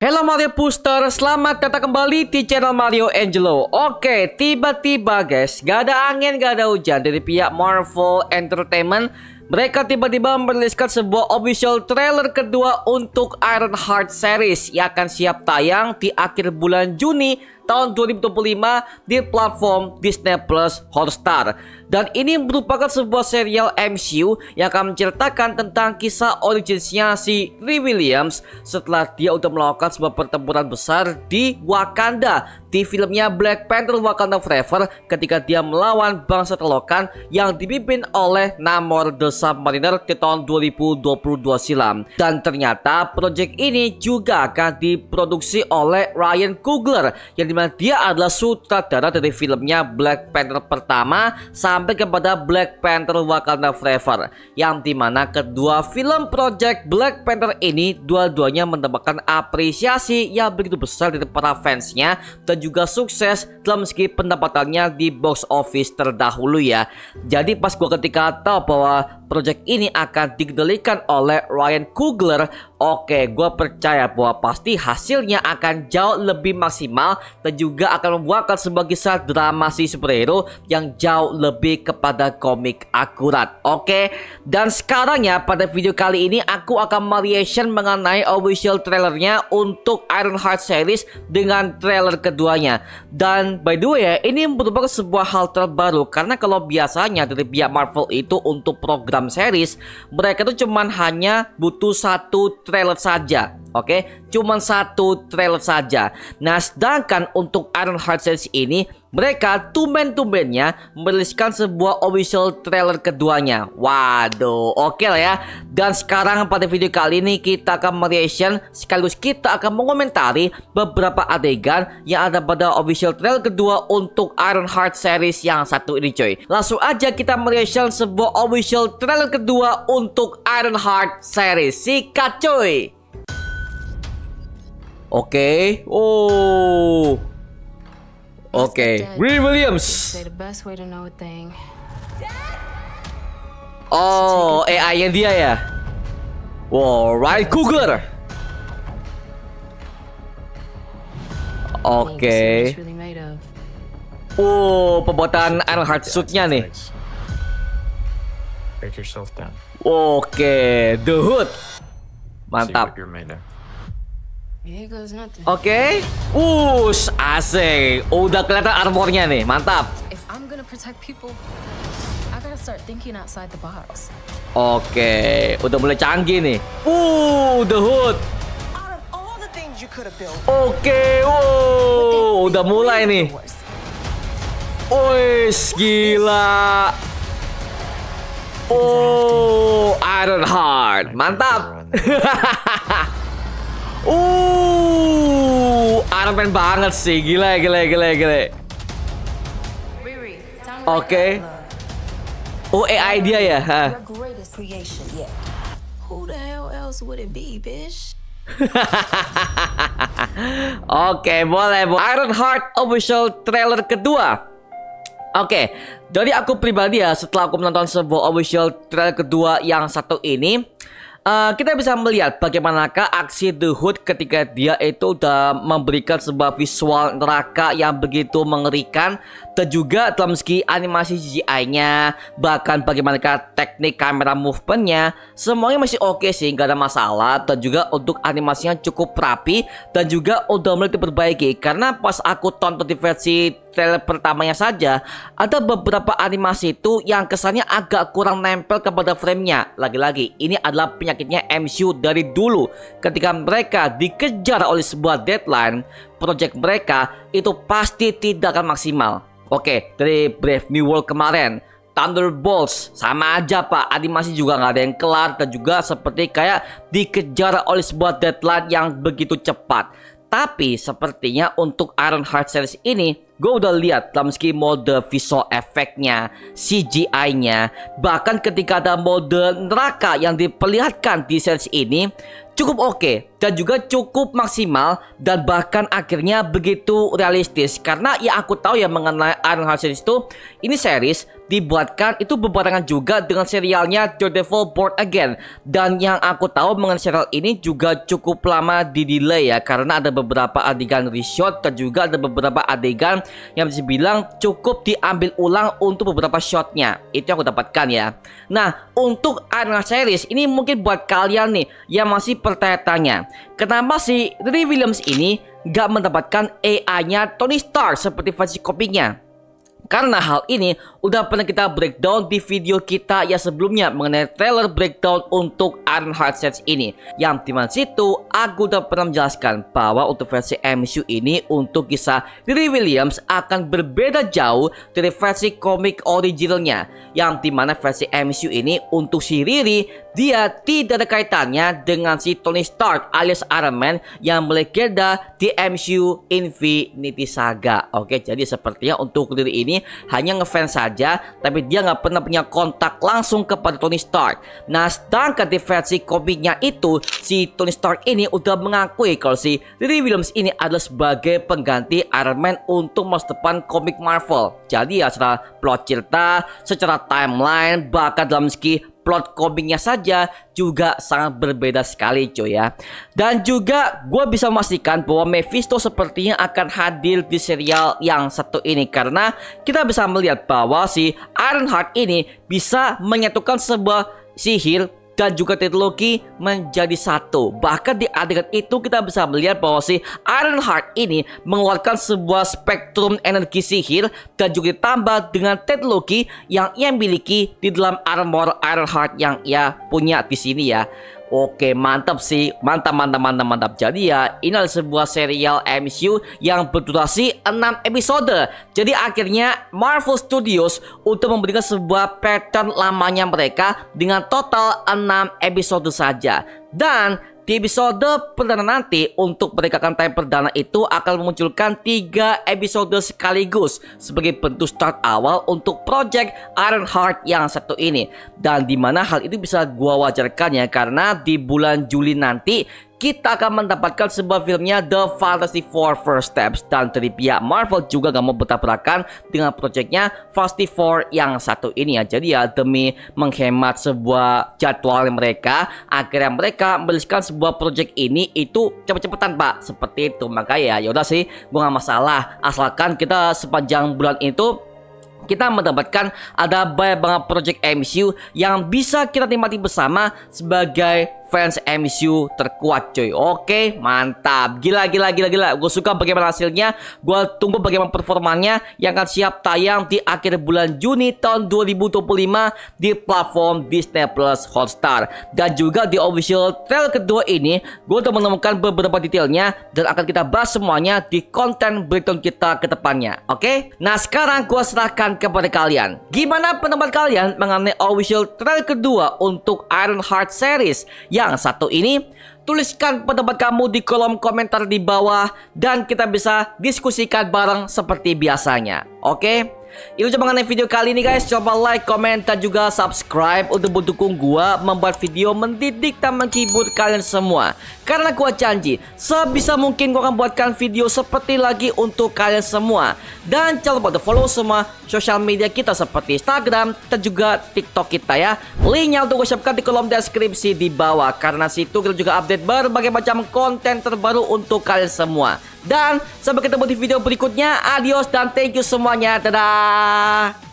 Halo Mario Booster, selamat datang kembali di channel Mario Angelo. Oke, tiba-tiba guys, gak ada angin, gak ada hujan dari pihak Marvel Entertainment. Mereka tiba-tiba meriliskan sebuah official trailer kedua untuk Ironheart series yang akan siap tayang di akhir bulan Juni tahun 2025 di platform Disney Plus Hotstar. Dan ini merupakan sebuah serial MCU yang akan menceritakan tentang kisah originsnya si Riri Williams setelah dia udah melakukan sebuah pertempuran besar di Wakanda di filmnya Black Panther Wakanda Forever ketika dia melawan bangsa terlokan yang dipimpin oleh Namor the Submariner di tahun 2022 silam. Dan ternyata project ini juga akan diproduksi oleh Ryan Coogler yang dimana dia adalah sutradara dari filmnya Black Panther pertama sampai kepada Black Panther Wakanda Forever, yang dimana kedua film project Black Panther ini dua-duanya mendapatkan apresiasi yang begitu besar dari para fansnya dan juga sukses dalam segi pendapatannya di box office terdahulu ya. Jadi pas gua ketika tahu bahwa project ini akan dikendalikan oleh Ryan Coogler, oke, gue percaya bahwa pasti hasilnya akan jauh lebih maksimal dan juga akan membuahkan sebuah kisah drama si superhero yang jauh lebih kepada komik akurat. Oke, dan sekarang ya pada video kali ini aku akan mereaction mengenai official trailernya untuk Ironheart series dengan trailer keduanya. Dan by the way ya, ini merupakan sebuah hal terbaru karena kalau biasanya dari pihak Marvel itu untuk program series mereka tuh cuman hanya butuh satu trailer saja. Oke, cuman satu trailer saja. Nah, sedangkan untuk Ironheart series ini mereka tumben-tumbennya meriliskan sebuah official trailer keduanya. Waduh, oke lah ya. Dan sekarang pada video kali ini kita akan mereaction sekaligus kita akan mengomentari beberapa adegan yang ada pada official trailer kedua untuk Ironheart series yang satu ini coy. Langsung aja kita mereaction sebuah official trailer kedua untuk Ironheart series. Sikat coy. Oke. Oh. Oke, Riri Williams. Oh, AI-nya dia ya. Wow, Ryan Coogler. Oke. Oh, pembuatan Ironheart suit-nya nih. Oke, The Hood. Mantap. Oke, asik. Udah kelihatan armornya nih, mantap. Oke, udah mulai canggih nih. The Hood. Oke, udah mulai nih. Wih, gila. Ironheart, mantap. Iron Man banget sih, gila. Oke. AI dia ya. Oke, boleh. Ironheart official trailer kedua. Oke, dari aku pribadi ya, setelah aku menonton sebuah official trailer kedua yang satu ini, kita bisa melihat bagaimanakah aksi The Hood ketika dia itu udah memberikan sebuah visual neraka yang begitu mengerikan. Dan juga dalam segi animasi CGI-nya, bahkan bagaimanakah teknik kamera movementnya, semuanya masih oke sih, nggak ada masalah. Dan juga untuk animasinya cukup rapi dan juga udah mulai diperbaiki. Karena pas aku tonton di versi trailer pertamanya saja, ada beberapa animasi itu yang kesannya agak kurang nempel kepada framenya. Lagi-lagi, ini adalah penyakitnya MCU dari dulu. Ketika mereka dikejar oleh sebuah deadline, project mereka itu pasti tidak akan maksimal. Oke, dari Brave New World kemarin, Thunderbolts sama aja pak, animasi juga nggak ada yang kelar dan juga seperti kayak dikejar oleh sebuah deadline yang begitu cepat. Tapi sepertinya untuk Ironheart series ini, gue udah lihat dalam segi mode visual efeknya, CGI-nya, bahkan ketika ada mode neraka yang diperlihatkan di series ini, cukup oke dan juga cukup maksimal dan bahkan akhirnya begitu realistis. Karena ya aku tahu ya mengenai Ironheart series itu, ini series dibuatkan itu berbarengan juga dengan serialnya Daredevil Born Again. Dan yang aku tahu mengenai serial ini juga cukup lama di delay ya, karena ada beberapa adegan reshoot dan juga ada beberapa adegan yang bisa bilang cukup diambil ulang untuk beberapa shotnya. Itu yang aku dapatkan ya. Nah, untuk Ironheart series ini mungkin buat kalian nih yang masih bertanya-tanya, kenapa si Riri Williams ini gak mendapatkan AI-nya Tony Stark seperti versi komiknya? Karena hal ini udah pernah kita breakdown di video kita yang sebelumnya mengenai trailer breakdown untuk Ironheart series ini, yang dimana situ aku udah pernah menjelaskan bahwa untuk versi MCU ini untuk kisah Riri Williams akan berbeda jauh dari versi komik originalnya, yang dimana versi MCU ini untuk si Riri dia tidak ada kaitannya dengan si Tony Stark alias Iron Man yang melegenda di MCU Infinity Saga. Oke, jadi sepertinya untuk Riri ini hanya ngefans saja, tapi dia nggak pernah punya kontak langsung kepada Tony Stark. Nah, sedangkan di versi komiknya itu si Tony Stark ini udah mengakui kalau si Riri Williams ini adalah sebagai pengganti Iron Man untuk masa depan komik Marvel. Jadi ya secara plot cerita, secara timeline, bahkan dalam segi plot komiknya saja juga sangat berbeda sekali cuy ya. Dan juga gue bisa memastikan bahwa Mephisto sepertinya akan hadir di serial yang satu ini, karena kita bisa melihat bahwa si Ironheart ini bisa menyatukan sebuah sihir dan juga teknologi menjadi satu. Bahkan di adegan itu kita bisa melihat bahwa si Ironheart ini mengeluarkan sebuah spektrum energi sihir dan juga ditambah dengan teknologi yang ia miliki di dalam armor Ironheart yang ia punya di sini ya. Oke, mantap sih, mantap. Jadi ya, ini adalah sebuah serial MCU yang berdurasi 6 episode. Jadi akhirnya Marvel Studios untuk memberikan sebuah pattern lamanya mereka dengan total 6 episode saja. Dan di episode perdana nanti untuk merekakan time perdana itu akan memunculkan 3 episode sekaligus sebagai bentuk start awal untuk project Ironheart yang satu ini. Dan dimana hal itu bisa gua wajarkan ya, karena di bulan Juli nanti kita akan mendapatkan sebuah filmnya The Fantastic Four First Steps. Dan dari pihak Marvel juga gak mau bertabrakan dengan proyeknya Fantastic Four yang satu ini ya. Jadi ya demi menghemat sebuah jadwal mereka, akhirnya mereka menuliskan sebuah proyek ini itu cepet-cepetan pak, seperti itu. Makanya ya yaudah sih, gue gak masalah asalkan kita sepanjang bulan itu kita mendapatkan ada banyak banget project MCU yang bisa kita nikmati bersama sebagai fans MCU terkuat coy. Oke, mantap. Gila. Gue suka bagaimana hasilnya. Gue tunggu bagaimana performanya yang akan siap tayang di akhir bulan Juni tahun 2025 di platform Disney Plus Hotstar. Dan juga di official trailer kedua ini gue udah menemukan beberapa detailnya dan akan kita bahas semuanya di konten breakdown kita ke depannya. Oke? Nah, sekarang gue serahkan kepada kalian. Gimana pendapat kalian mengenai official trailer kedua untuk Ironheart series yang satu ini? Tuliskan pendapat kamu di kolom komentar di bawah dan kita bisa diskusikan bareng seperti biasanya. Oke? Itu cuma mengenai video kali ini guys. Coba like, komen, dan juga subscribe untuk mendukung gua membuat video mendidik dan menghibur kalian semua. Karena gua janji sebisa mungkin gua akan buatkan video seperti lagi untuk kalian semua. Dan jangan lupa follow semua sosial media kita seperti Instagram dan juga TikTok kita ya. Linknya untuk gue siapkan di kolom deskripsi di bawah. Karena situ kita juga update berbagai macam konten terbaru untuk kalian semua. Dan sampai ketemu di video berikutnya. Adios dan thank you semuanya. Dadah.